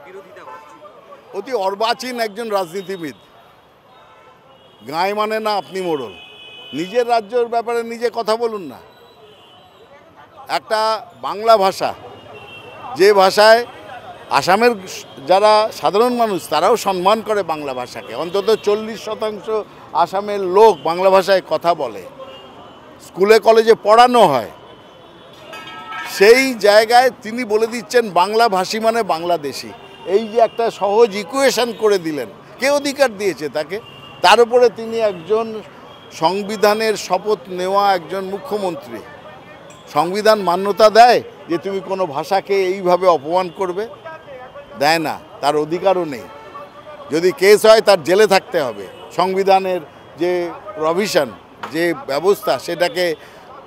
বিরোধিতা করছে? অতি অর্বাচীন একজন রাজনীতিবিদ, গায়ে মানে না আপনি মোড়ল, নিজের রাজ্যের ব্যাপারে নিজে কথা বলুন না। একটা বাংলা ভাষা, যে ভাষায় আসামের যারা সাধারণ মানুষ তারাও সম্মান করে বাংলা ভাষাকে, অন্তত 40% আসামের লোক বাংলা ভাষায় কথা বলে, স্কুলে কলেজে পড়ানো হয়, সেই জায়গায় তিনি বলে দিচ্ছেন বাংলা ভাষী মানে বাংলাদেশি। এই যে একটা সহজ ইকুয়েশন করে দিলেন, কে অধিকার দিয়েছে তাকে? তার উপরে তিনি একজন সংবিধানের শপথ নেওয়া একজন মুখ্যমন্ত্রী, সংবিধান মান্যতা দেয় যে তুমি কোনো ভাষাকে এইভাবে অপমান করবে? দেয় না, তার অধিকারও নেই। যদি কেস হয় তার জেলে থাকতে হবে। সংবিধানের যে প্রভিশন, যে ব্যবস্থা, সেটাকে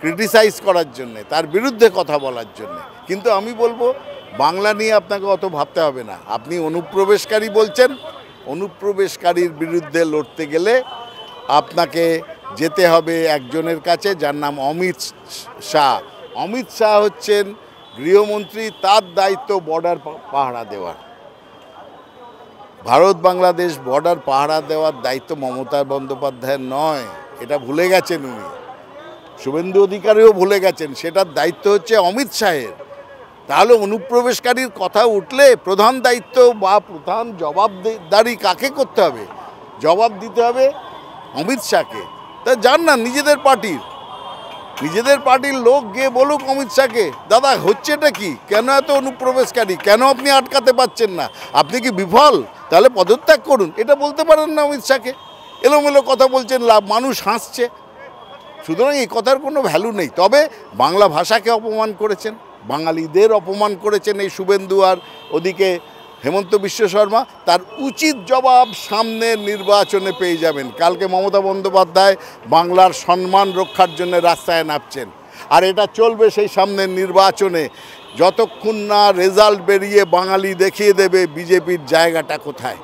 ক্রিটিসাইজ করার জন্যে, তার বিরুদ্ধে কথা বলার জন্যে। কিন্তু আমি বলবো বাংলা নিয়ে আপনাকে অত ভাবতে হবে না। আপনি অনুপ্রবেশকারী বলছেন, অনুপ্রবেশকারীর বিরুদ্ধে লড়তে গেলে আপনাকে যেতে হবে একজনের কাছে যার নাম অমিত শাহ। অমিত শাহ হচ্ছেন গৃহমন্ত্রী, তার দায়িত্ব বর্ডার পাহারা দেওয়ার। ভারত বাংলাদেশ বর্ডার পাহারা দেওয়ার দায়িত্ব মমতা বন্দ্যোপাধ্যায়ের নয়, এটা ভুলে গেছেন উনি। শুভেন্দু অধিকারীও ভুলে গেছেন, সেটার দায়িত্ব হচ্ছে অমিত শাহের। তাহলে অনুপ্রবেশকারীর কথা উঠলে প্রধান দায়িত্ব বা প্রধান জবাবদারি কাকে করতে হবে? জবাব দিতে হবে অমিত শাহকে। তা যান না নিজেদের পার্টির লোক গিয়ে বলুক অমিত শাহকে, দাদা হচ্ছেটা কি, কেন এত অনুপ্রবেশকারী, কেন আপনি আটকাতে পারছেন না, আপনি কি বিফল? তাহলে পদত্যাগ করুন, এটা বলতে পারেন না অমিত শাহকে? এলোমেলো কথা বলছেন, লাভ, মানুষ হাসছে। সুতরাং এই কথার কোনো ভ্যালু নেই। তবে বাংলা ভাষাকে অপমান করেছেন, বাঙালিদের অপমান করেছেন এই শুভেন্দু, আর ওদিকে হেমন্ত বিশ্ব শর্মা। তার উচিত জবাব সামনের নির্বাচনে পেয়ে যাবেন। কালকে মমতা বন্দ্যোপাধ্যায় বাংলার সম্মান রক্ষার জন্য রাস্তায় নামছেন, আর এটা চলবে সেই সামনের নির্বাচনে, যতক্ষণ না রেজাল্ট বেরিয়ে বাঙালি দেখিয়ে দেবে বিজেপির জায়গাটা কোথায়।